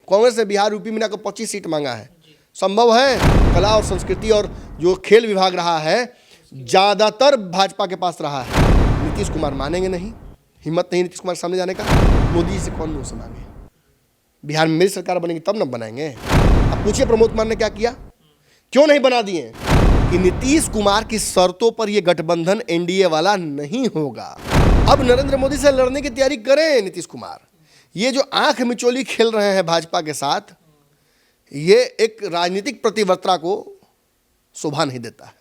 कांग्रेस ने बिहार यूपी मिला कर 25 सीट मांगा है। संभव है? कला और संस्कृति और जो खेल विभाग रहा है ज़्यादातर भाजपा के पास रहा है। नीतीश कुमार मानेंगे नहीं, हिम्मत नहीं नीतीश कुमार के सामने जाने का। मोदी जी से कौन मुँह से मांगे? बिहार में मेरी सरकार बनेगी तब न बनाएंगे। अब पूछिए प्रमोद कुमार ने क्या किया, क्यों नहीं बना दिए? कि नीतीश कुमार की शर्तों पर यह गठबंधन एनडीए वाला नहीं होगा। अब नरेंद्र मोदी से लड़ने की तैयारी करें नीतीश कुमार। ये जो आंख मिचोली खेल रहे हैं भाजपा के साथ, ये एक राजनीतिक प्रतिबद्धता को शोभा नहीं देता है।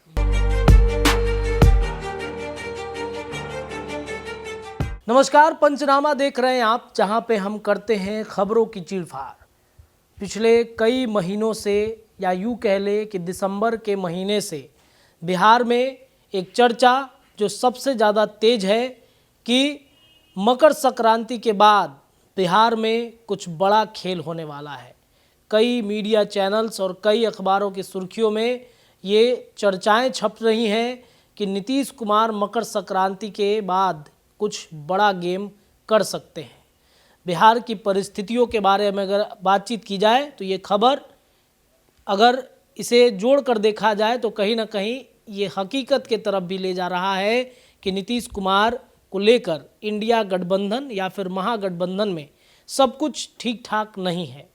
नमस्कार, पंचनामा देख रहे हैं आप, जहां पे हम करते हैं खबरों की चीरफाड़। पिछले कई महीनों से, या यूँ कह ले कि दिसंबर के महीने से बिहार में एक चर्चा जो सबसे ज़्यादा तेज है कि मकर संक्रांति के बाद बिहार में कुछ बड़ा खेल होने वाला है। कई मीडिया चैनल्स और कई अखबारों की सुर्खियों में ये चर्चाएं छप रही हैं कि नीतीश कुमार मकर संक्रांति के बाद कुछ बड़ा गेम कर सकते हैं। बिहार की परिस्थितियों के बारे में अगर बातचीत की जाए तो ये खबर, अगर इसे जोड़कर देखा जाए तो कहीं ना कहीं ये हकीकत के तरफ भी ले जा रहा है कि नीतीश कुमार को लेकर इंडिया गठबंधन या फिर महागठबंधन में सब कुछ ठीक ठाक नहीं है।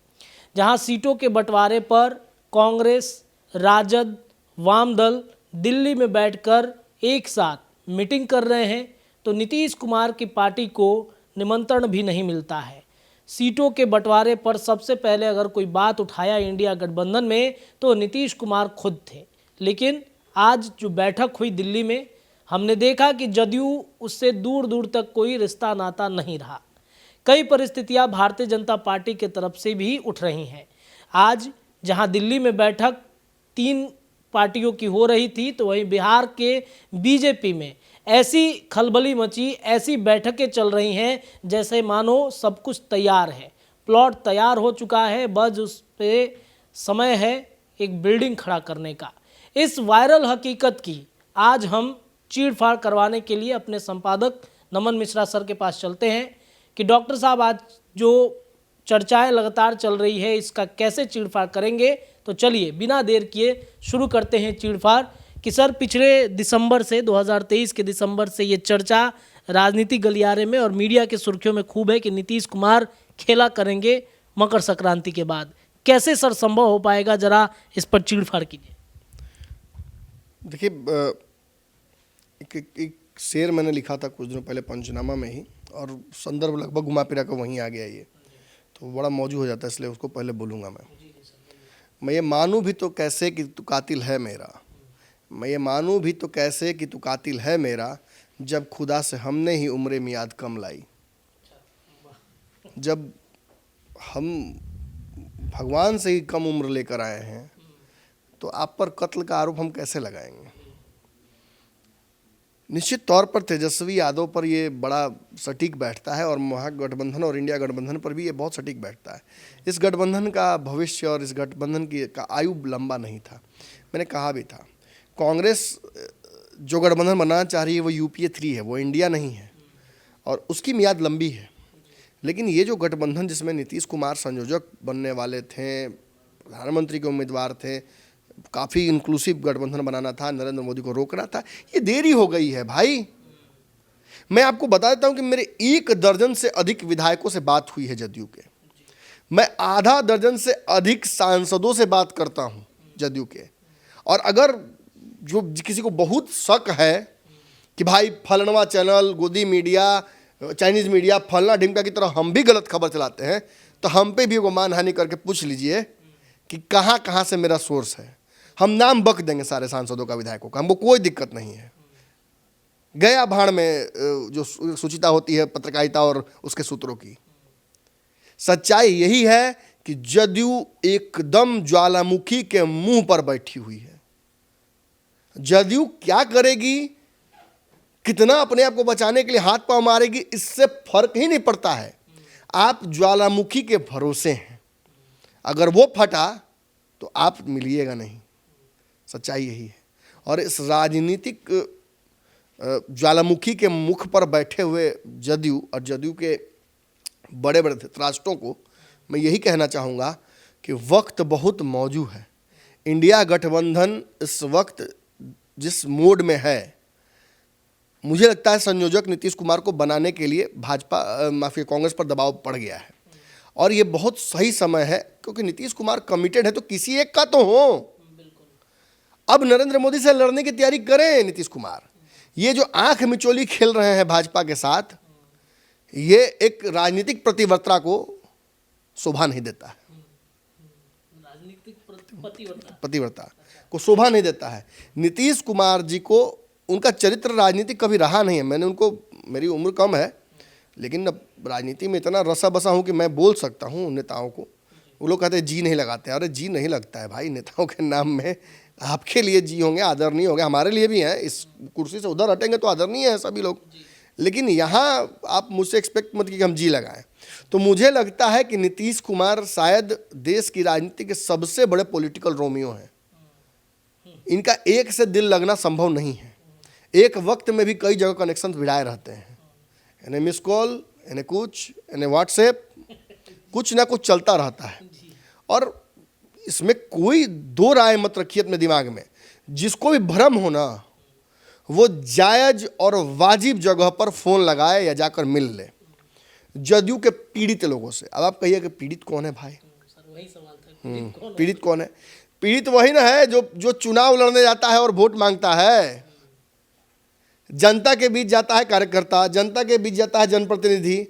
जहां सीटों के बंटवारे पर कांग्रेस, राजद, वाम दल दिल्ली में बैठकर एक साथ मीटिंग कर रहे हैं, तो नीतीश कुमार की पार्टी को निमंत्रण भी नहीं मिलता है। सीटों के बंटवारे पर सबसे पहले अगर कोई बात उठाया इंडिया गठबंधन में तो नीतीश कुमार खुद थे। लेकिन आज जो बैठक हुई दिल्ली में, हमने देखा कि जदयू उससे दूर दूर तक कोई रिश्ता नाता नहीं रहा। कई परिस्थितियां भारतीय जनता पार्टी के तरफ से भी उठ रही हैं। आज जहां दिल्ली में बैठक 3 पार्टियों की हो रही थी, तो वहीं बिहार के बीजेपी में ऐसी खलबली मची, ऐसी बैठकें चल रही हैं जैसे मानो सब कुछ तैयार है, प्लॉट तैयार हो चुका है, बस उस पे समय है एक बिल्डिंग खड़ा करने का। इस वायरल हकीकत की आज हम चीरफाड़ करवाने के लिए अपने संपादक नमन मिश्रा सर के पास चलते हैं कि डॉक्टर साहब, आज जो चर्चाएं लगातार चल रही है इसका कैसे चीरफाड़ करेंगे। तो चलिए बिना देर किए शुरू करते हैं चीरफाड़। कि सर, पिछले दिसंबर से, 2023 के दिसंबर से ये चर्चा राजनीतिक गलियारे में और मीडिया के सुर्खियों में खूब है कि नीतीश कुमार खेला करेंगे मकर संक्रांति के बाद। कैसे सर संभव हो पाएगा, जरा इस पर चीरफाड़ कीजिए। देखिए, एक शेर मैंने लिखा था कुछ दिनों पहले पंचनामा में ही, और संदर्भ लगभग घुमा फिरा कर वहीं आ गया ये, तो बड़ा मौजू हो जाता है, इसलिए उसको पहले बोलूँगा मैं ये मानूं भी तो कैसे कि तू कातिल है मेरा, मैं ये मानूं भी तो कैसे कि तू कातिल है मेरा, जब खुदा से हमने ही उम्र मियाद कम लाई। जब हम भगवान से ही कम उम्र लेकर आए हैं तो आप पर कत्ल का आरोप हम कैसे लगाएंगे। निश्चित तौर पर तेजस्वी यादव पर ये बड़ा सटीक बैठता है, और महागठबंधन और इंडिया गठबंधन पर भी ये बहुत सटीक बैठता है। इस गठबंधन का भविष्य और इस गठबंधन की का आयु लंबा नहीं था। मैंने कहा भी था, कांग्रेस जो गठबंधन बनाना चाह रही है वो यूपीए 3 है, वो इंडिया नहीं है, और उसकी मियाद लंबी है। लेकिन ये जो गठबंधन जिसमें नीतीश कुमार संयोजक बनने वाले थे, प्रधानमंत्री के उम्मीदवार थे, काफ़ी इंक्लूसिव गठबंधन बनाना था, नरेंद्र मोदी को रोकना था, ये देरी हो गई है भाई। मैं आपको बता देता हूँ कि मेरे 1 दर्जन से अधिक विधायकों से बात हुई है जदयू के। मैं आधा दर्जन से अधिक सांसदों से बात करता हूँ जदयू के। और अगर जो किसी को बहुत शक है कि भाई फलनवा चैनल, गोदी मीडिया, चाइनीज़ मीडिया, फलना ढिमका की तरह हम भी गलत खबर चलाते हैं, तो हम पे भी वो मानहानि करके पूछ लीजिए कि कहाँ कहाँ से मेरा सोर्स है। हम नाम बक देंगे सारे सांसदों का, विधायकों का, हमको कोई दिक्कत नहीं है। गया भाड़ में जो सूचिता होती है पत्रकारिता और उसके सूत्रों की। सच्चाई यही है कि जदयू एकदम ज्वालामुखी के मुंह पर बैठी हुई है। जदयू क्या करेगी, कितना अपने आप को बचाने के लिए हाथ पांव मारेगी, इससे फर्क ही नहीं पड़ता है। आप ज्वालामुखी के भरोसे हैं, अगर वो फटा तो आप मिलिएगा नहीं। सच्चाई यही है। और इस राजनीतिक ज्वालामुखी के मुख पर बैठे हुए जदयू और जदयू के बड़े बड़े धृतराष्ट्रों को मैं यही कहना चाहूँगा कि वक्त बहुत मौजूद है। इंडिया गठबंधन इस वक्त जिस मोड में है, मुझे लगता है संयोजक नीतीश कुमार को बनाने के लिए कांग्रेस पर दबाव पड़ गया है और ये बहुत सही समय है, क्योंकि नीतीश कुमार कमिटेड है तो किसी एक का तो हो। अब नरेंद्र मोदी से लड़ने की तैयारी करें नीतीश कुमार। ये जो आंख मिचोली खेल रहे हैं भाजपा के साथ, ये एक राजनीतिक प्रतिबद्धता को शोभा नहीं देता है, राजनीतिक प्रतिबद्धता को शोभा नहीं देता है। नीतीश कुमार जी को उनका चरित्र राजनीतिक कभी रहा नहीं है। मैंने उनको, मेरी उम्र कम है लेकिन अब राजनीति में इतना रसा बसा हूँ कि मैं बोल सकता हूँ नेताओं को। वो लोग कहते हैं जी नहीं लगाते, अरे जी नहीं लगता है भाई। नेताओं के नाम में आपके लिए जी होंगे, आदरणीय होंगे, हमारे लिए भी हैं। इस कुर्सी से उधर हटेंगे तो आदरणीय है सभी लोग, लेकिन यहाँ आप मुझसे एक्सपेक्ट मत कि हम जी लगाएं। तो मुझे लगता है कि नीतीश कुमार शायद देश की राजनीति के सबसे बड़े पॉलिटिकल रोमियो हैं। इनका एक से दिल लगना संभव नहीं है। एक वक्त में भी कई जगह कनेक्शन भिड़ाए रहते हैं, इन्हें मिस कॉल, इन्हें कुछ, इन्हें व्हाट्सएप, कुछ ना कुछ चलता रहता है। और इसमें कोई दो राय मत रखिए अपने दिमाग में। जिसको भी भ्रम हो ना, वो जायज और वाजिब जगह पर फ़ोन लगाए या जाकर मिल ले जदयू के पीड़ित लोगों से। अब आप कहिए कि पीड़ित कौन है भाई? सर वही सवाल था, पीड़ित कौन है? पीड़ित वही ना है जो चुनाव लड़ने जाता है और वोट मांगता है। जनता के बीच जाता है कार्यकर्ता, जनता के बीच जाता है जनप्रतिनिधि,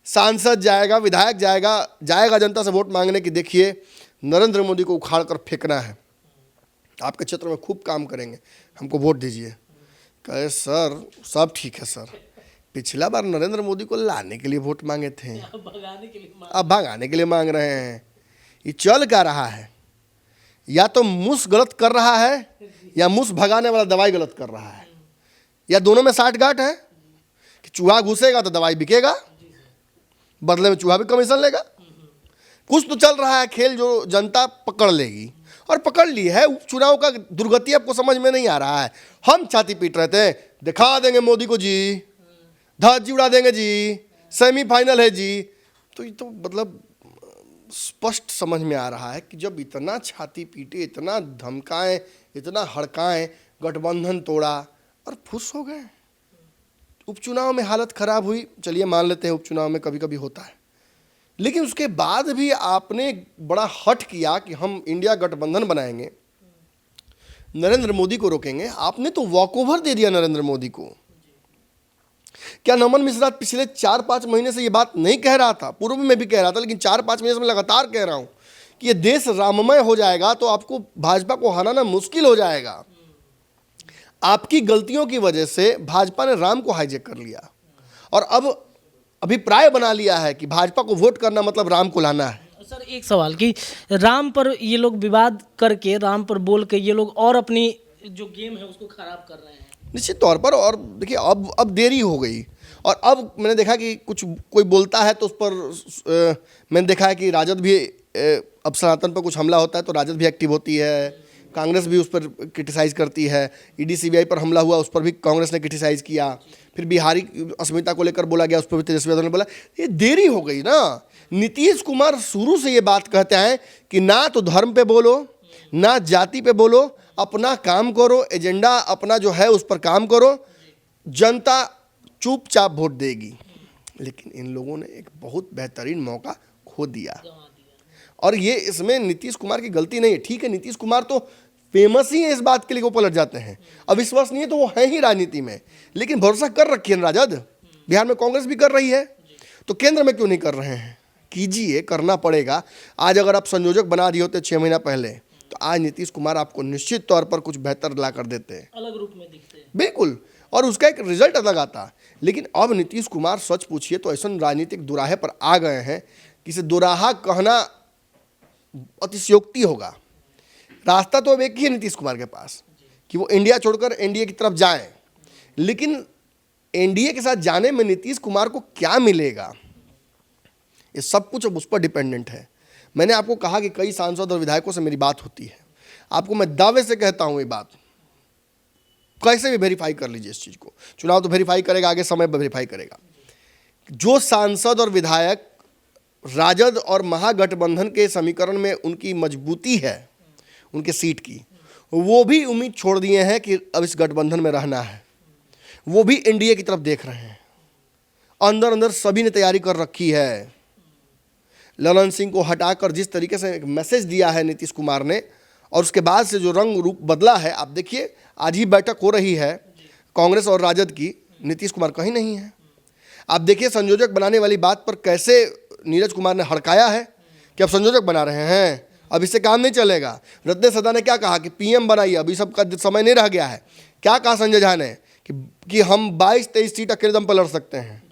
सांसद जाएगा, विधायक जाएगा जनता से वोट मांगने की। देखिए, नरेंद्र मोदी को उखाड़ कर फेंकना है, आपके क्षेत्र में खूब काम करेंगे, हमको वोट दीजिए। कहे सर सब ठीक है सर, पिछला बार नरेंद्र मोदी को लाने के लिए वोट मांगे थे, अब भगाने के लिए मांग रहे हैं। ये चल क्या रहा है? या तो मुस गलत कर रहा है या मुस भगाने वाला दवाई गलत कर रहा है, या दोनों में साठगांठ है कि चूहा घुसेगा तो दवाई बिकेगा, बदले में चूहा भी कमीशन लेगा। कुछ तो चल रहा है खेल जो जनता पकड़ लेगी, और पकड़ ली है। चुनाव का दुर्गति आपको समझ में नहीं आ रहा है। हम छाती पीट रहे थे, दिखा देंगे मोदी को जी, धज्जी उड़ा देंगे जी, सेमीफाइनल है जी। तो ये तो मतलब स्पष्ट समझ में आ रहा है कि जब इतना छाती पीटे, इतना धमकाएं, इतना हड़काएं, गठबंधन तोड़ा और फुस हो गए। उपचुनाव में हालत खराब हुई, चलिए मान लेते हैं उपचुनाव में कभी कभी होता है, लेकिन उसके बाद भी आपने बड़ा हट किया कि हम इंडिया गठबंधन बनाएंगे, नरेंद्र मोदी को रोकेंगे। आपने तो वॉकओवर दे दिया नरेंद्र मोदी को। क्या नमन मिश्रा पिछले 4-5 महीने से ये बात नहीं कह रहा था? पूर्व में भी कह रहा था, लेकिन 4-5 महीने से मैं लगातार कह रहा हूं कि ये देश राममय हो जाएगा तो आपको भाजपा को हराना मुश्किल हो जाएगा। आपकी गलतियों की वजह से भाजपा ने राम को हाईजैक कर लिया और अब अभिप्राय बना लिया है कि भाजपा को वोट करना मतलब राम को लाना है। सर एक सवाल कि राम पर ये लोग विवाद करके, राम पर बोल के ये लोग और अपनी जो गेम है उसको खराब कर रहे हैं निश्चित तौर पर। और देखिए अब देरी हो गई, और अब मैंने देखा कि कुछ कोई बोलता है तो उस पर मैंने देखा है कि राजद भी, अब सनातन पर कुछ हमला होता है तो राजद भी एक्टिव होती है, कांग्रेस भी उस पर क्रिटिसाइज़ करती है। ईडी सीबीआई पर हमला हुआ, उस पर भी कांग्रेस ने क्रिटिसाइज़ किया। फिर बिहारी अस्मिता को लेकर बोला गया, उस पर भी तेजस्वी यादव ने बोला। ये देरी हो गई ना। नीतीश कुमार शुरू से ये बात कहते हैं कि ना तो धर्म पे बोलो, ना जाति पे बोलो, अपना काम करो, एजेंडा अपना जो है उस पर काम करो, जनता चुपचाप वोट देगी। लेकिन इन लोगों ने एक बहुत बेहतरीन मौका खो दिया, और ये इसमें नीतीश कुमार की गलती नहीं है। ठीक है, नीतीश कुमार तो फेमस ही है इस बात के लिए, वो पलट जाते हैं। अविश्वसनीय तो वो है ही राजनीति में, लेकिन भरोसा कर रखी है राजद। बिहार में कांग्रेस भी कर रही है, तो केंद्र में क्यों नहीं कर रहे हैं? कीजिए, करना पड़ेगा। आज अगर आप संयोजक बना दिए होते 6 महीना पहले, तो आज नीतीश कुमार आपको निश्चित तौर पर कुछ बेहतर ला कर देते हैं, अलग रूप में दिखते हैं बिल्कुल, और उसका एक रिजल्ट अलग आता। लेकिन अब नीतीश कुमार सच पूछिए तो ऐसा राजनीतिक दुराहे पर आ गए हैं कि इसे दुराहा कहना अतिशयोक्ति होगा। रास्ता तो अब एक ही है नीतीश कुमार के पास कि वो इंडिया छोड़कर एनडीए की तरफ जाएं, लेकिन एनडीए के साथ जाने में नीतीश कुमार को क्या मिलेगा, ये सब कुछ अब उस पर डिपेंडेंट है। मैंने आपको कहा कि कई सांसद और विधायकों से मेरी बात होती है, आपको मैं दावे से कहता हूं ये बात, कैसे भी वेरीफाई कर लीजिए इस चीज़ को। चुनाव तो वेरीफाई करेगा, आगे समय पर वेरीफाई करेगा। जो सांसद और विधायक राजद और महागठबंधन के समीकरण में उनकी मजबूती है उनके सीट की, वो भी उम्मीद छोड़ दिए हैं कि अब इस गठबंधन में रहना है। वो भी एनडीए की तरफ देख रहे हैं। अंदर अंदर सभी ने तैयारी कर रखी है। ललन सिंह को हटाकर जिस तरीके से एक मैसेज दिया है नीतीश कुमार ने, और उसके बाद से जो रंग रूप बदला है, आप देखिए आज ही बैठक हो रही है कांग्रेस और राजद की, नीतीश कुमार कहीं नहीं है। आप देखिए संयोजक बनाने वाली बात पर कैसे नीरज कुमार ने हड़काया है कि अब संयोजक बना रहे हैं, अब इससे काम नहीं चलेगा। रत्ने सदा ने क्या कहा कि पीएम बनाइए, अभी सबका समय नहीं रह गया है। क्या कहा संजय झा ने कि हम 22-23 सीट अकेले दम पर लड़ सकते हैं।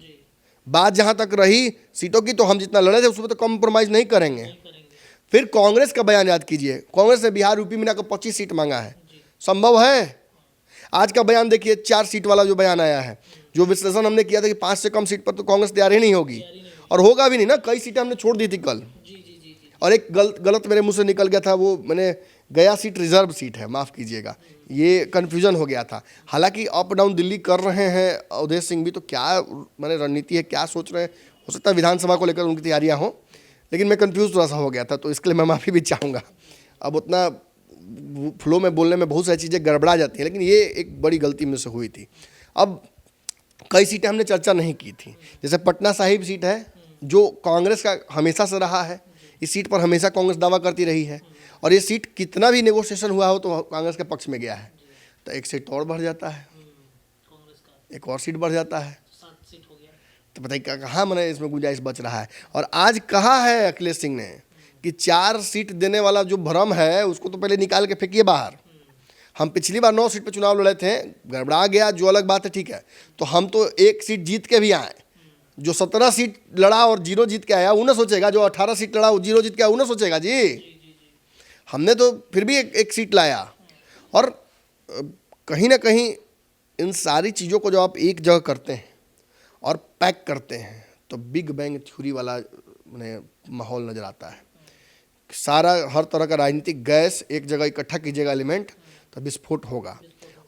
बात जहां तक रही सीटों की, तो हम जितना लड़े थे उसमें तो कॉम्प्रोमाइज नहीं करेंगे। फिर कांग्रेस का बयान याद कीजिए, कांग्रेस ने बिहार यूपी मिलाकर 25 सीट मांगा है। संभव है? आज का बयान देखिए, 4 सीट वाला जो बयान आया है, जो विश्लेषण हमने किया था कि 5 से कम सीट पर तो कांग्रेस तैयार ही नहीं होगी, और होगा भी नहीं ना। कई सीटें हमने छोड़ दी थी कल, और एक गलत मेरे मुंह से निकल गया था, वो मैंने गया सीट रिजर्व सीट है, माफ़ कीजिएगा, ये कन्फ्यूजन हो गया था। हालांकि अप डाउन दिल्ली कर रहे हैं अवधेश सिंह भी, तो क्या मैंने रणनीति है, क्या सोच रहे हैं, हो सकता है विधानसभा को लेकर उनकी तैयारियां हों, लेकिन मैं कंफ्यूज थोड़ा सा हो गया था, तो इसके लिए मैं माफ़ी भी चाहूँगा। अब उतना फ्लो में बोलने में बहुत सारी चीज़ें गड़बड़ा जाती हैं, लेकिन ये एक बड़ी गलती मुझसे हुई थी। अब कई सीटें हमने चर्चा नहीं की थी, जैसे पटना साहिब सीट है जो कांग्रेस का हमेशा से रहा है। इस सीट पर हमेशा कांग्रेस दावा करती रही है, और ये सीट कितना भी नेगोशिएशन हुआ हो तो कांग्रेस के पक्ष में गया है। तो एक सीट और बढ़ जाता है, एक और सीट बढ़ जाता है, तो बताइए कहाँ मैंने इसमें गुंजाइश बच रहा है। और आज कहा है अखिलेश सिंह ने कि 4 सीट देने वाला जो भ्रम है उसको तो पहले निकाल के फेंकिए बाहर। हम पिछली बार 9 सीट पे चुनाव लड़े थे, गड़बड़ा गया जो अलग बात है, ठीक है, तो हम तो 1 सीट जीत के भी आए। जो 17 सीट लड़ा और 0 जीत के आया वो न सोचेगा, जो 18 सीट लड़ा वो 0 जीत के आया वो न सोचेगा जी। हमने तो फिर भी एक सीट लाया। और कहीं ना कहीं इन सारी चीज़ों को जब आप एक जगह करते हैं और पैक करते हैं तो बिग बैंग थ्योरी वाला माहौल नज़र आता है। सारा हर तरह का राजनीतिक गैस एक जगह इकट्ठा कीजिएगा एलिमेंट, तो विस्फोट होगा।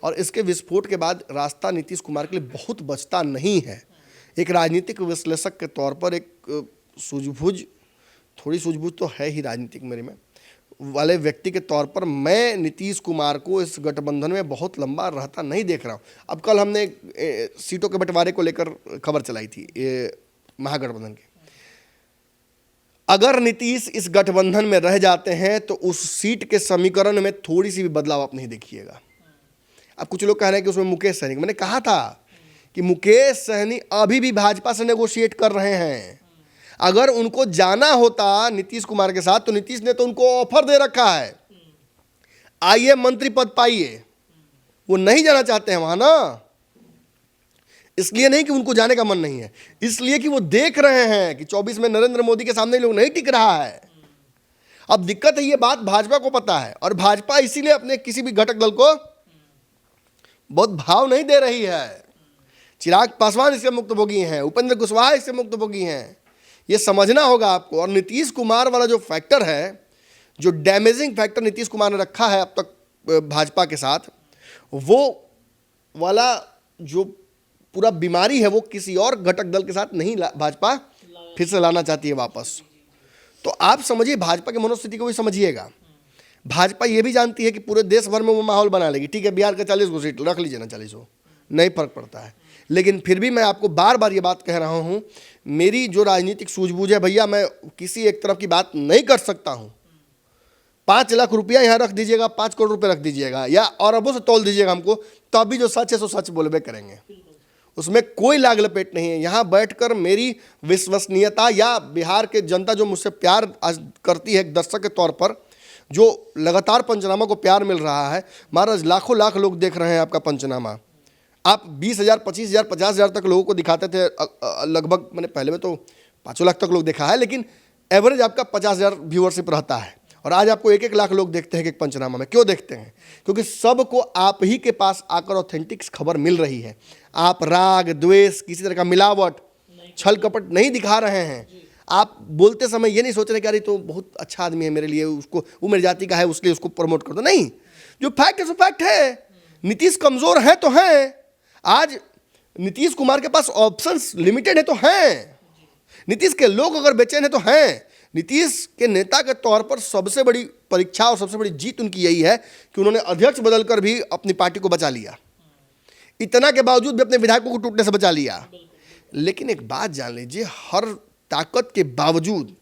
और इसके विस्फोट के बाद रास्ता नीतीश कुमार के लिए बहुत बचता नहीं है। एक राजनीतिक विश्लेषक के तौर पर एक थोड़ी सूझबूझ तो है ही राजनीतिक मेरे में वाले व्यक्ति के तौर पर, मैं नीतीश कुमार को इस गठबंधन में बहुत लंबा रहता नहीं देख रहा हूँ। अब कल हमने सीटों के बंटवारे को लेकर खबर चलाई थी महागठबंधन के। अगर नीतीश इस गठबंधन में रह जाते हैं तो उस सीट के समीकरण में थोड़ी सी भी बदलाव आप नहीं देखिएगा। अब कुछ लोग कह रहे हैं कि उसमें मुकेश सहनी, मैंने कहा था कि मुकेश सहनी अभी भी भाजपा से नेगोशिएट कर रहे हैं। अगर उनको जाना होता नीतीश कुमार के साथ तो नीतीश ने तो उनको ऑफर दे रखा है, आइए मंत्री पद पाइए। वो नहीं जाना चाहते हैं वहां ना, इसलिए नहीं कि उनको जाने का मन नहीं है, इसलिए कि वो देख रहे हैं कि 24 में नरेंद्र मोदी के सामने लोग नहीं टिक रहा है। अब दिक्कत है, ये बात भाजपा को पता है, और भाजपा इसीलिए अपने किसी भी घटक दल को बहुत भाव नहीं दे रही है। चिराग पासवान इससे मुक्तभोगी हैं, उपेंद्र कुशवाहा इससे मुक्तभोगी हैं, ये समझना होगा आपको। और नीतीश कुमार वाला जो फैक्टर है, जो डैमेजिंग फैक्टर नीतीश कुमार ने रखा है अब तक भाजपा के साथ, वो वाला जो पूरा बीमारी है वो किसी और घटक दल के साथ नहीं भाजपा फिर से लाना चाहती है वापस। तो आप समझिए, भाजपा के मनोस्थिति को भी समझिएगा। भाजपा ये भी जानती है कि पूरे देश भर में वो माहौल बना लेगी। ठीक है, बिहार का 40 सीट रख लीजिए ना, 40 नहीं फर्क पड़ता है, लेकिन फिर भी मैं आपको बार बार ये बात कह रहा हूँ, मेरी जो राजनीतिक सूझबूझ है भैया, मैं किसी एक तरफ की बात नहीं कर सकता हूँ। 5 लाख रुपया यहाँ रख दीजिएगा, 5 करोड़ रुपये रख दीजिएगा, या और अरबों से तोल दीजिएगा हमको, तब भी जो सच है सो सच बोलबे करेंगे, उसमें कोई लाग लपेट नहीं है। यहाँ बैठकर मेरी विश्वसनीयता या बिहार के जनता जो मुझसे प्यार आज करती है एक दर्शक के तौर पर, जो लगातार पंचनामा को प्यार मिल रहा है, महाराज लाखों लाख लोग देख रहे हैं आपका पंचनामा। आप 20,000, 25,000, 50,000 तक लोगों को दिखाते थे लगभग, मैंने पहले में तो 5 लाख तक लोग देखा है, लेकिन एवरेज आपका 50,000 व्यूअरशिप रहता है, और आज आपको 1-1 लाख लोग देखते हैं कि एक पंचनामा में। क्यों देखते हैं? क्योंकि सबको आप ही के पास आकर ऑथेंटिक खबर मिल रही है। आप राग द्वेष, किसी तरह का मिलावट, छल कपट नहीं दिखा रहे हैं। आप बोलते समय ये नहीं सोच रहे कि अरे तो बहुत अच्छा आदमी है मेरे लिए, उसको वो मेरी जाति का है उसलिए उसको प्रमोट कर दो। नहीं, जो फैक्ट है सो फैक्ट है। नीतीश कमजोर है तो है, आज नीतीश कुमार के पास ऑप्शंस लिमिटेड है तो हैं, नीतीश के लोग अगर बेचैन है तो हैं। नीतीश के नेता के तौर पर सबसे बड़ी परीक्षा और सबसे बड़ी जीत उनकी यही है कि उन्होंने अध्यक्ष बदलकर भी अपनी पार्टी को बचा लिया, इतना के बावजूद भी अपने विधायकों को टूटने से बचा लिया। लेकिन एक बात जान लीजिए, हर ताकत के बावजूद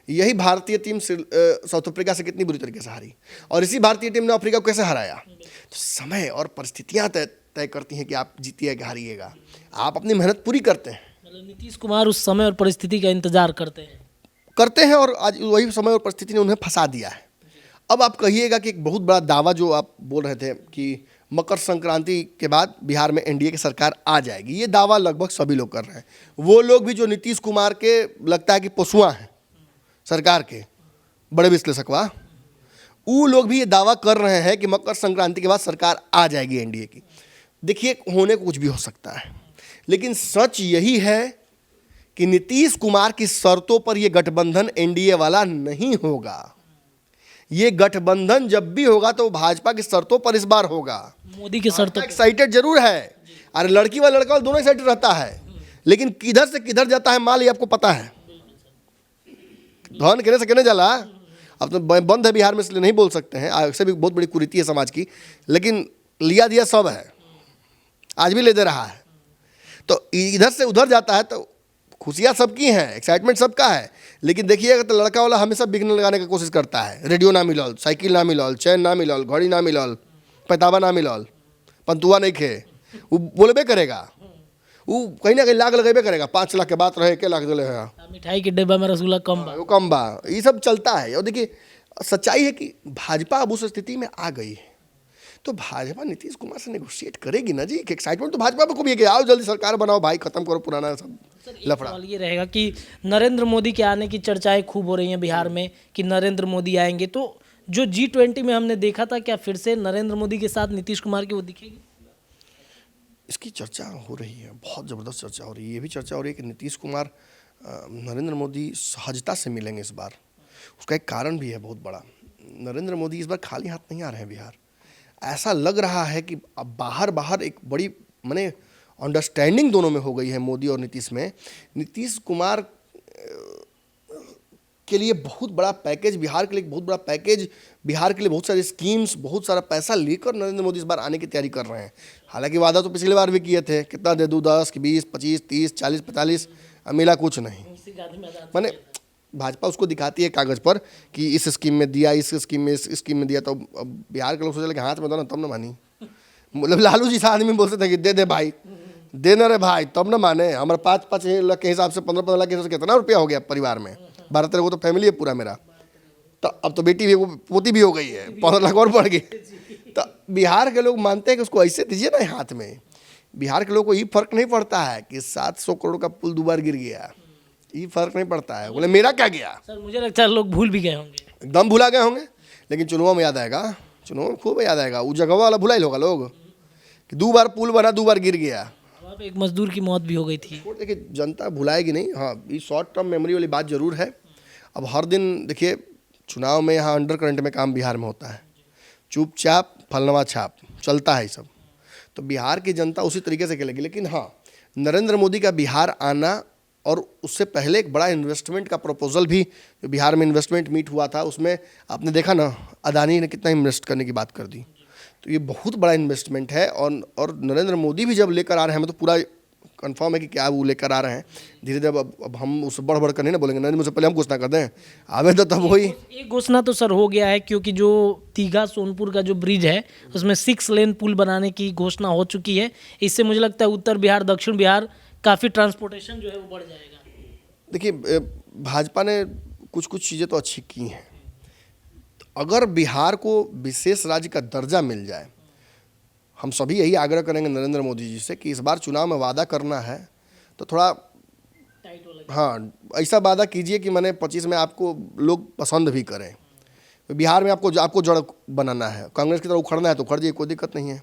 यही भारतीय टीम साउथ अफ्रीका से कितनी बुरी तरीके से हारी, और इसी भारतीय टीम ने अफ्रीका को कैसे हराया। तो समय और परिस्थितियां तय करती हैं कि आप जीतिए कि हारिएगा। आप अपनी मेहनत पूरी करते हैं, मतलब नीतीश कुमार उस समय और परिस्थिति का इंतजार करते हैं और आज वही समय और परिस्थिति ने उन्हें फंसा दिया है। अब आप कहिएगा कि एक बहुत बड़ा दावा जो आप बोल रहे थे कि मकर संक्रांति के बाद बिहार में एनडीए की सरकार आ जाएगी, ये दावा लगभग सभी लोग कर रहे हैं। वो लोग भी जो नीतीश कुमार के लगता है कि पशुआ हैं सरकार के, बड़े विश्लेषकवा, वो लोग भी ये दावा कर रहे हैं कि मकर संक्रांति के बाद सरकार आ जाएगी एनडीए की। देखिए, होने को कुछ भी हो सकता है, लेकिन सच यही है कि नीतीश कुमार की शर्तों पर यह गठबंधन एनडीए वाला नहीं होगा। ये गठबंधन जब भी होगा तो भाजपा की शर्तों पर इस बार होगा। मोदी की शर्तों एक्साइटेड जरूर है, अरे लड़की वाला लड़का वाला दोनों एक्साइटेड रहता है, लेकिन किधर से किधर जाता है माल, ये आपको पता है। धन कहने से कहने जाला, अब तो बंद है बिहार में इसलिए नहीं बोल सकते हैं, ऐसे भी बहुत बड़ी कुरीति है समाज की, लेकिन लिया दिया सब है, आज भी ले दे रहा है। तो इधर से उधर जाता है तो खुशियाँ सबकी हैं, एक्साइटमेंट सबका है, लेकिन देखिएगा तो लड़का वाला हमेशा बिघ्न लगाने की कोशिश करता है। रेडियो ना मिलल, साइकिल ना मिलल, चैन ना मिलल, घड़ी ना मिलल, पैताबा ना मिलल, पंतुआ नहीं खे, वो बोलबे करेगा, वो कहीं ना कहीं लाग लगेबे करेगा। 5 लाख के बात रहे के लाख दिले है, मिठाई के डिब्बा में रसगुल्ला कम बा, वो कम बा, ये सब चलता है। और देखिए, सच्चाई है कि भाजपा अब उस स्थिति में आ गई है, तो भाजपा नीतीश कुमार से नेगोशिएट करेगी ना जी। एक्साइटमेंट तो भाजपा को भी है कि आओ जल्दी सरकार बनाओ भाई, खत्म करो पुराना सब लफड़ा। सवाल ये रहेगा कि नरेंद्र मोदी के आने की चर्चाएं खूब हो रही हैं बिहार में कि नरेंद्र मोदी आएंगे, तो जो G20 में हमने देखा था, क्या फिर से नरेंद्र मोदी के साथ नीतीश कुमार की वो दिखेगी? इसकी चर्चा हो रही है, बहुत ज़बरदस्त चर्चा हो रही है। ये भी चर्चा हो रही है कि नीतीश कुमार नरेंद्र मोदी सहजता से मिलेंगे इस बार। उसका एक कारण भी है बहुत बड़ा, नरेंद्र मोदी इस बार खाली हाथ नहीं आ रहे हैं बिहार। ऐसा लग रहा है कि अब बाहर एक बड़ी माने अंडरस्टैंडिंग दोनों में हो गई है, मोदी और नीतीश में। नीतीश कुमार के लिए बहुत बड़ा पैकेज, बिहार के लिए बहुत बड़ा पैकेज, बिहार के लिए बहुत सारे स्कीम्स, बहुत सारा पैसा लेकर नरेंद्र मोदी इस बार आने की तैयारी कर रहे हैं। हालांकि वादा तो पिछली बार भी किए थे, कितना दे दूँ, 10 कि 20 25 30 40 45, मिला कुछ नहीं। माने भाजपा उसको दिखाती है कागज़ पर कि इस स्कीम में दिया, इस स्कीम में दिया, तो अब बिहार के लोग सोचे कि हाथ में दो ना तब ना मानी। मतलब लालू जी से आदमी बोलते थे कि दे भाई, दे ना रे भाई, तब ना माने। हमारे 5-5 लाख के हिसाब से 15-15 लाख के हिसाब से कितना रुपया हो गया परिवार में, 12-13 को तो फैमिली है पूरा मेरा। तो अब तो बेटी भी, पोती भी हो गई है, 15 लाख और बढ़ गई। तो बिहार के लोग मानते हैं कि उसको ऐसे दीजिए ना हाथ में। बिहार के लोगों को ये फर्क नहीं पड़ता है कि 700 करोड़ का पुल 2 बार गिर गया, ये फर्क नहीं पड़ता है। बोले मेरा क्या गया सर, मुझे लगता है लोग भूल भी गए होंगे, एकदम भुला गए होंगे, लेकिन चुनाव में याद आएगा, चुनाव में खूब याद आएगा। वो जगह वाला भुला ही होगा लोग कि 2 बार पुल बना, 2 बार गिर गया, वहाँ पे एक मजदूर की मौत भी हो गई थी। देखिए जनता भुलाएगी नहीं। हाँ, ये शॉर्ट टर्म मेमोरी वाली बात जरूर है। अब हर दिन देखिए चुनाव में यहाँ अंडर करंट में काम बिहार में होता है, चुपचाप फलनवा छाप चलता है ये सब। तो बिहार की जनता उसी तरीके से खेलेगी। लेकिन हाँ, नरेंद्र मोदी का बिहार आना और उससे पहले एक बड़ा इन्वेस्टमेंट का प्रपोजल भी, जो बिहार में इन्वेस्टमेंट मीट हुआ था, उसमें आपने देखा ना अदानी ने कितना इन्वेस्ट करने की बात कर दी। तो ये बहुत बड़ा इन्वेस्टमेंट है, और नरेंद्र मोदी भी जब लेकर आ रहे हैं, हमें तो पूरा कंफर्म है कि क्या वो लेकर आ रहे हैं। धीरे धीरे अब हम उससे बढ़ कर नहीं ना बोलेंगे, नरेंद्र मुझसे पहले हम घोषणा कर दें, आवे तो तब वही एक घोषणा तो सर हो गया है, क्योंकि जो दीघा सोनपुर का जो ब्रिज है उसमें 6 लेन पुल बनाने की घोषणा हो चुकी है। इससे मुझे लगता है उत्तर बिहार, दक्षिण बिहार काफ़ी ट्रांसपोर्टेशन जो है वो बढ़ जाएगा। देखिए, भाजपा ने कुछ चीज़ें तो अच्छी की हैं। अगर बिहार को विशेष राज्य का दर्जा मिल जाए, हम सभी यही आग्रह करेंगे नरेंद्र मोदी जी से कि इस बार चुनाव में वादा करना है तो थोड़ा हाँ ऐसा वादा कीजिए कि मैंने 25 में आपको लोग पसंद भी करें। बिहार में आपको जड़ बनाना है, कांग्रेस की तरह उखड़ना है तो उखड़ जाइए, कोई दिक्कत नहीं है।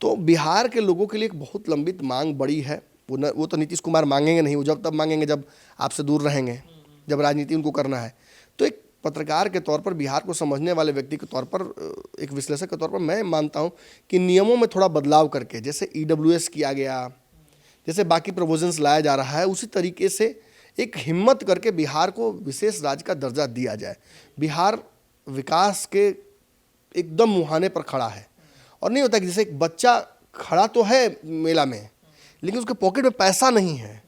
तो बिहार के लोगों के लिए एक बहुत लंबित मांग बड़ी है। वो तो नीतीश कुमार मांगेंगे नहीं, वो जब तब मांगेंगे जब आपसे दूर रहेंगे, जब राजनीति उनको करना है। तो एक पत्रकार के तौर पर, बिहार को समझने वाले व्यक्ति के तौर पर, एक विश्लेषक के तौर पर मैं मानता हूं कि नियमों में थोड़ा बदलाव करके, जैसे EWS किया गया, जैसे बाकी प्रोविजंस लाया जा रहा है, उसी तरीके से एक हिम्मत करके बिहार को विशेष राज्य का दर्जा दिया जाए। बिहार विकास के एकदम मुहाने पर खड़ा है और नहीं होता कि जैसे एक बच्चा खड़ा तो है मेला में, लेकिन उसके पॉकेट में पैसा नहीं है,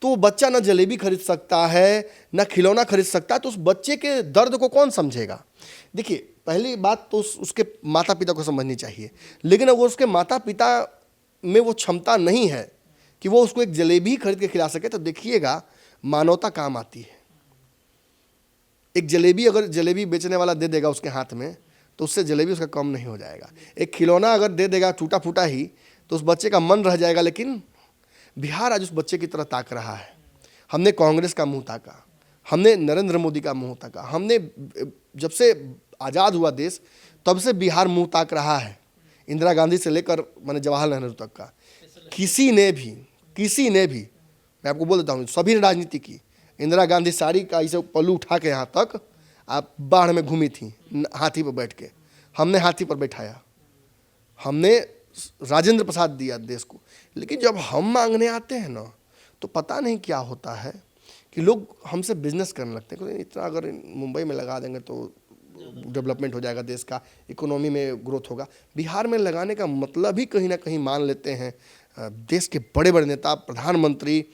तो वो बच्चा ना जलेबी खरीद सकता है ना खिलौना खरीद सकता है, तो उस बच्चे के दर्द को कौन समझेगा। देखिए, पहली बात तो उसके माता पिता को समझनी चाहिए, लेकिन अगर उसके माता पिता में वो क्षमता नहीं है कि वो उसको एक जलेबी खरीद के खिला सके, तो देखिएगा मानवता काम आती है। एक जलेबी अगर जलेबी बेचने वाला दे देगा उसके हाथ में, तो उससे जलेबी उसका कम नहीं हो जाएगा। एक खिलौना अगर दे देगा टूटा फूटा ही, तो उस बच्चे का मन रह जाएगा। लेकिन बिहार आज उस बच्चे की तरह ताक रहा है। हमने कांग्रेस का मुंह ताका, हमने नरेंद्र मोदी का मुंह ताका, हमने जब से आज़ाद हुआ देश तब से बिहार मुंह ताक रहा है। इंदिरा गांधी से लेकर मैंने जवाहरलाल नेहरू तक का किसी ने भी मैं आपको बोल देता हूँ, सभी ने राजनीति की। इंदिरा गांधी साड़ी का इसे पल्लू उठा के यहाँ तक आप बाढ़ में घूमी थी हाथी पर बैठ के, हमने हाथी पर बैठाया, हमने राजेंद्र प्रसाद दिया देश को। लेकिन जब हम मांगने आते हैं ना, तो पता नहीं क्या होता है कि लोग हमसे बिजनेस करने लगते हैं। इतना अगर मुंबई में लगा देंगे तो डेवलपमेंट हो जाएगा, देश का इकोनॉमी में ग्रोथ होगा। बिहार में लगाने का मतलब ही कहीं ना कहीं मान लेते हैं देश के बड़े बड़े नेता, प्रधानमंत्री,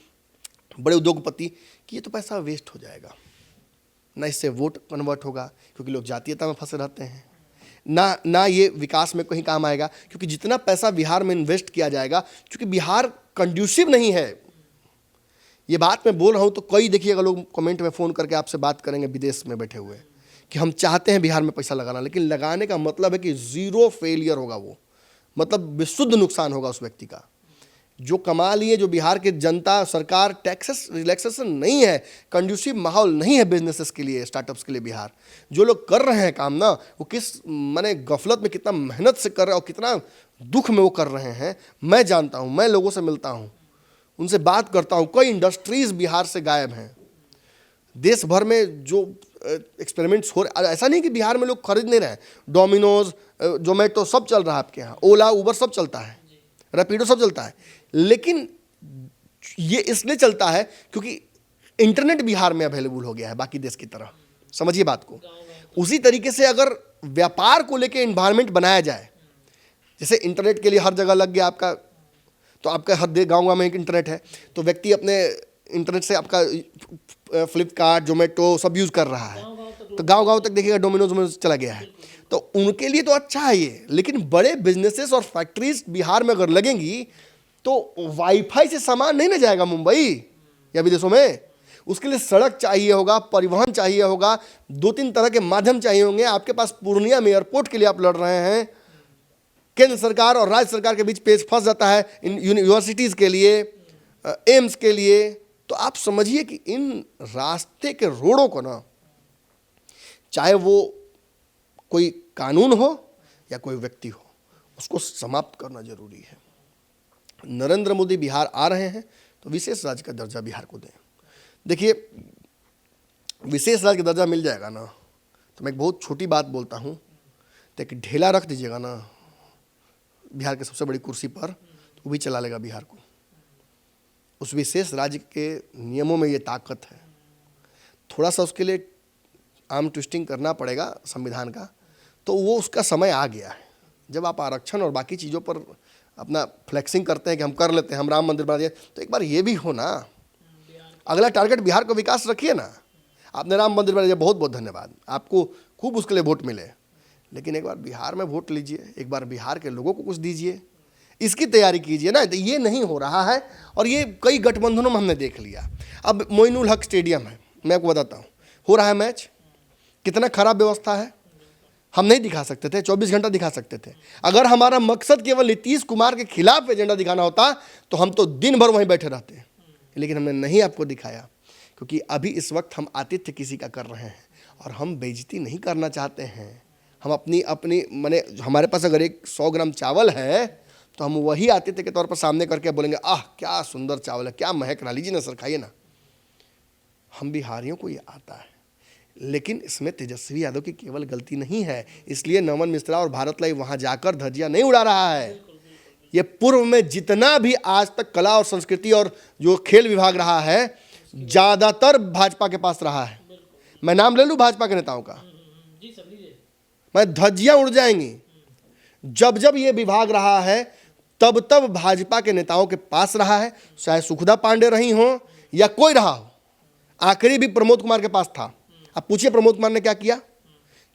बड़े उद्योगपति कि ये तो पैसा वेस्ट हो जाएगा, ना इससे वोट कन्वर्ट होगा क्योंकि लोग जातीयता में फंसे रहते हैं, ना ये विकास में कहीं काम आएगा क्योंकि जितना पैसा बिहार में इन्वेस्ट किया जाएगा, क्योंकि बिहार कंड्यूसिव नहीं है। ये बात मैं बोल रहा हूँ तो कई देखिएगा लोग कमेंट में फ़ोन करके आपसे बात करेंगे विदेश में बैठे हुए कि हम चाहते हैं बिहार में पैसा लगाना, लेकिन लगाने का मतलब है कि ज़ीरो फेलियर होगा, वो मतलब विशुद्ध नुकसान होगा उस व्यक्ति का। जो कमा लिए, जो बिहार की जनता, सरकार, टैक्सेस रिलैक्सेशन नहीं है, कंड्यूसिव माहौल नहीं है बिजनेसेस के लिए, स्टार्टअप्स के लिए। बिहार जो लोग कर रहे हैं काम ना, वो किस माने गफलत में कितना मेहनत से कर रहे हैं और कितना दुख में वो कर रहे हैं, मैं जानता हूँ। मैं लोगों से मिलता हूँ, उनसे बात करता हूँ। कई इंडस्ट्रीज़ बिहार से गायब हैं। देश भर में जो एक्सपेरिमेंट्स हो रहे, ऐसा नहीं कि बिहार में लोग खरीद नहीं रहे हैं। डोमिनोज, जोमेटो सब चल रहा है आपके यहाँ, ओला, उबर सब चलता है, रैपिडो सब चलता है। लेकिन ये इसलिए चलता है क्योंकि इंटरनेट बिहार में अवेलेबल हो गया है बाकी देश की तरह। समझिए बात को। उसी तरीके से अगर व्यापार को लेके एनवायरनमेंट बनाया जाए, जैसे इंटरनेट के लिए हर जगह लग गया आपका, तो आपका हर गाँव में एक इंटरनेट है, तो व्यक्ति अपने इंटरनेट से आपका फ्लिपकार्ट, जोमेटो सब यूज़ कर रहा है, तो गांव तक देखिएगा डोमिनोज चला गया है। तो उनके लिए तो अच्छा है ये, लेकिन बड़े बिजनेसेस और फैक्ट्रीज बिहार में अगर लगेंगी तो वाईफाई से सामान नहीं ना जाएगा मुंबई या विदेशों में। उसके लिए सड़क चाहिए होगा, परिवहन चाहिए होगा, 2-3 तरह के माध्यम चाहिए होंगे। आपके पास पूर्णिया में एयरपोर्ट के लिए आप लड़ रहे हैं, केंद्र सरकार और राज्य सरकार के बीच पेच फंस जाता है इन यूनिवर्सिटीज़ के लिए, एम्स के लिए। तो आप समझिए कि इन रास्ते के रोडों को ना, चाहे वो कोई कानून हो या कोई व्यक्ति हो, उसको समाप्त करना जरूरी है। नरेंद्र मोदी बिहार आ रहे हैं तो विशेष राज्य का दर्जा बिहार को दें। देखिए, विशेष राज्य का दर्जा मिल जाएगा ना, तो मैं एक बहुत छोटी बात बोलता हूँ, तो एक ढेला रख दीजिएगा ना बिहार के सबसे बड़ी कुर्सी पर, तो वो भी चला लेगा बिहार को। उस विशेष राज्य के नियमों में ये ताकत है। थोड़ा सा उसके लिए आर्म ट्विस्टिंग करना पड़ेगा संविधान का, तो वो उसका समय आ गया है। जब आप आरक्षण और बाकी चीज़ों पर अपना फ्लेक्सिंग करते हैं कि हम कर लेते हैं, हम राम मंदिर बना दिए, तो एक बार ये भी हो ना, अगला टारगेट बिहार को विकास रखिए ना। आपने राम मंदिर बना दिया, बहुत बहुत धन्यवाद, आपको खूब उसके लिए वोट मिले, लेकिन एक बार बिहार में वोट लीजिए, एक बार बिहार के लोगों को कुछ दीजिए, इसकी तैयारी कीजिए ना। तो ये नहीं हो रहा है और ये कई गठबंधनों में हमने देख लिया। अब मोइनुल हक स्टेडियम है, मैं आपको बताता हूँ, हो रहा है मैच, कितना खराब व्यवस्था है। हम नहीं दिखा सकते थे, 24 घंटा दिखा सकते थे। अगर हमारा मकसद केवल नीतीश कुमार के खिलाफ एजेंडा दिखाना होता तो हम तो दिन भर वहीं बैठे रहते, लेकिन हमने नहीं आपको दिखाया, क्योंकि अभी इस वक्त हम आतिथ्य किसी का कर रहे हैं और हम बेइज्जती नहीं करना चाहते हैं। हम अपनी माने हमारे पास अगर 100 ग्राम चावल है तो हम वही आतिथ्य के तौर पर सामने करके बोलेंगे, आह क्या सुंदर चावल है, क्या महक रहा, लीजिए ना सर, खाइए ना। हम बिहारियों को ये आता है, लेकिन इसमें तेजस्वी यादव की केवल गलती नहीं है। इसलिए नमन मिश्रा और भारत लाइव वहाँ जाकर धज्जियाँ नहीं उड़ा रहा है। ये पूर्व में जितना भी आज तक कला और संस्कृति और जो खेल विभाग रहा है, ज़्यादातर भाजपा के पास रहा है। मैं नाम ले लूँ भाजपा के नेताओं का, मैं धज्जियां उड़ जाएंगी। जब जब ये विभाग रहा है तब तब भाजपा के नेताओं के पास रहा है, चाहे सुखदा पांडे रही हो या कोई रहा हो। आखिरी भी प्रमोद कुमार के पास था। अब पूछिए प्रमोद कुमार ने क्या किया,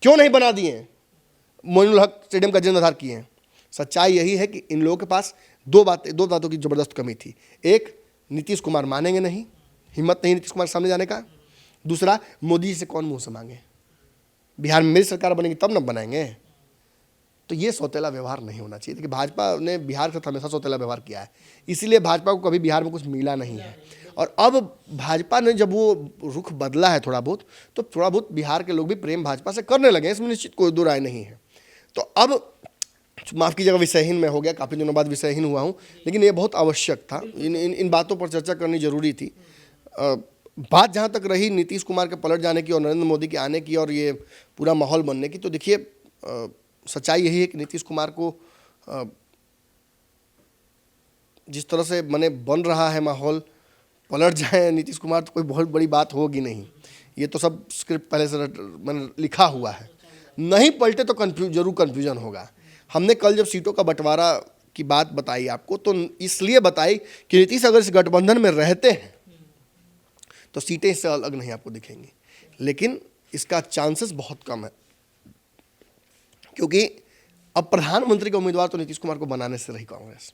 क्यों नहीं बना दिए, मोइनुल हक स्टेडियम का जीर्णोद्धार किए हैं। सच्चाई यही है कि इन लोगों के पास दो बातों की जबरदस्त कमी थी। एक, नीतीश कुमार मानेंगे नहीं, हिम्मत नहीं नीतीश कुमार के सामने जाने का। दूसरा, मोदी जी से कौन मुंह से मांगे, बिहार में मेरी सरकार बनेगी तब न बनाएंगे। तो ये सौतेला व्यवहार नहीं होना चाहिए। देखिए भाजपा ने बिहार के साथ हमेशा सौतेला व्यवहार किया है, इसीलिए भाजपा को कभी बिहार में कुछ मिला नहीं है। और अब भाजपा ने जब वो रुख बदला है थोड़ा बहुत, तो थोड़ा बहुत बिहार के लोग भी प्रेम भाजपा से करने लगे, इसमें निश्चित कोई दो राय नहीं है। तो अब माफ़ कीजिएगा विषयहीन मैं हो गया, काफ़ी दिनों बाद विषयहीन हुआ हूँ, लेकिन ये बहुत आवश्यक था। इन बातों पर चर्चा करनी जरूरी थी। बात जहाँ तक रही नीतीश कुमार के पलट जाने की और नरेंद्र मोदी के आने की और ये पूरा माहौल बनने की, तो देखिए सच्चाई यही है कि नीतीश कुमार को जिस तरह से बन रहा है माहौल, पलट जाए नीतीश कुमार तो कोई बहुत बड़ी बात होगी नहीं। ये तो सब स्क्रिप्ट पहले से लिखा हुआ है। नहीं पलटे तो जरूर कन्फ्यूजन होगा। हमने कल जब सीटों का बंटवारा की बात बताई आपको, तो इसलिए बताई कि नीतीश अगर इस गठबंधन में रहते हैं तो सीटें इससे अलग नहीं आपको दिखेंगी, लेकिन इसका चांसेस बहुत कम है, क्योंकि अब प्रधानमंत्री का उम्मीदवार तो नीतीश कुमार को बनाने से रही कांग्रेस,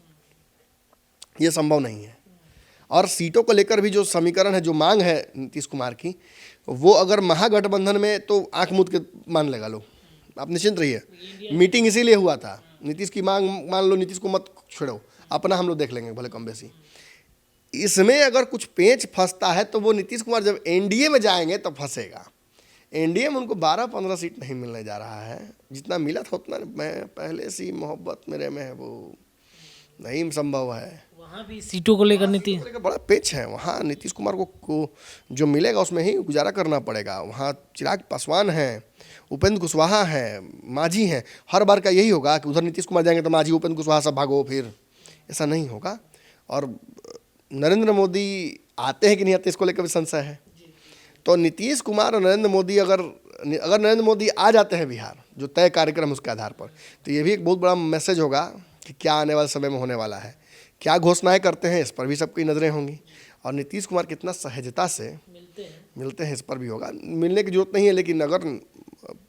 ये संभव नहीं है। और सीटों को लेकर भी जो समीकरण है, जो मांग है नीतीश कुमार की, वो अगर महागठबंधन में तो आंख मूंद के मान लेगा लोग, आप निश्चिंत रहिए। मीटिंग इसीलिए हुआ था, नीतीश की मांग मान लो, नीतीश को मत छेड़ो, अपना हम लोग देख लेंगे भले कम बेसी। इसमें अगर कुछ पेंच फंसता है तो वो नीतीश कुमार जब एनडीए में जाएंगे तब फंसेगा। एनडीए में उनको 12-15 सीट नहीं मिलने जा रहा है, जितना मिला था उतना मैं पहले से मोहब्बत मेरे में है, वो नहीं संभव है। वहाँ भी सीटों को लेकर नीतीश बड़ा पेच है, वहाँ नीतीश कुमार को जो मिलेगा उसमें ही गुजारा करना पड़ेगा। वहाँ चिराग पासवान हैं, उपेंद्र कुशवाहा हैं, मांझी हैं। हर बार का यही होगा कि उधर नीतीश कुमार जाएंगे तो मांझी उपेंद्र कुशवाहा सब भागो, फिर ऐसा नहीं होगा। और नरेंद्र मोदी आते हैं कि नहीं आते, इसको लेकर भी संशय है। तो नीतीश कुमार और नरेंद्र मोदी अगर नरेंद्र मोदी आ जाते हैं बिहार, जो तय कार्यक्रम है उसके आधार पर, तो ये भी एक बहुत बड़ा मैसेज होगा कि क्या आने वाले समय में होने वाला है, क्या घोषणाएं करते हैं, इस पर भी सबकी नज़रें होंगी। और नीतीश कुमार कितना सहजता से मिलते हैं इस पर भी होगा। मिलने की जरूरत नहीं है, लेकिन अगर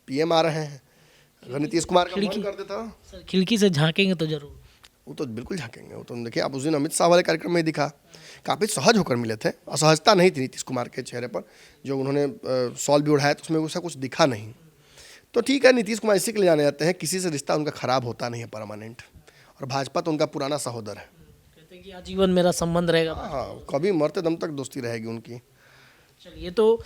पीएम आ रहे हैं, अगर नीतीश कुमार का मन कर देता, खिड़की से झांकेंगे तो जरूर, वो तो बिल्कुल झांकेंगे। वो तो देखिए आप उस दिन अमित शाह वाले कार्यक्रम में दिखा, काफ़ी सहज होकर मिले थे, असहजता नहीं थी नीतीश कुमार के चेहरे पर। जो उन्होंने सॉल भी उठाया तो उसमें उसका कुछ दिखा नहीं। तो ठीक है, नीतीश कुमार इसी के लिए जाने जाते हैं, किसी से रिश्ता उनका खराब होता नहीं है परमानेंट। और भाजपा तो उनका पुराना सहोदर है, कहते हैं कि आजीवन मेरा संबंध रहेगा। हाँ, कभी मरते दम तक दोस्ती रहेगी उनकी। चलिए, तो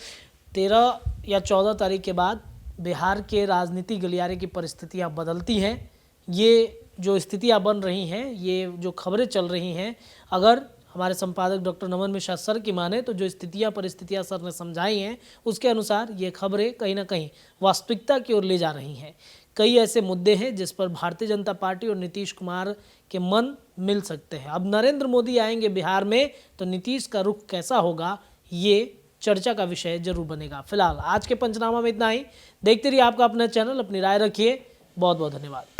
13 या 14 तारीख के बाद बिहार के राजनीतिक गलियारे की परिस्थितियां बदलती हैं। ये जो स्थितियां बन रही हैं, ये जो खबरें चल रही हैं, अगर हमारे संपादक डॉक्टर नमन मिश्रा सर की माने तो जो परिस्थितियां सर ने समझाई हैं, उसके अनुसार ये खबरें कहीं ना कहीं वास्तविकता की ओर ले जा रही हैं। कई ऐसे मुद्दे हैं जिस पर भारतीय जनता पार्टी और नीतीश कुमार के मन मिल सकते हैं। अब नरेंद्र मोदी आएंगे बिहार में तो नीतीश का रुख कैसा होगा, ये चर्चा का विषय जरूर बनेगा। फिलहाल आज के पंचनामा में इतना ही। देखते रहिए आपका अपना चैनल, अपनी राय रखिए। बहुत बहुत धन्यवाद।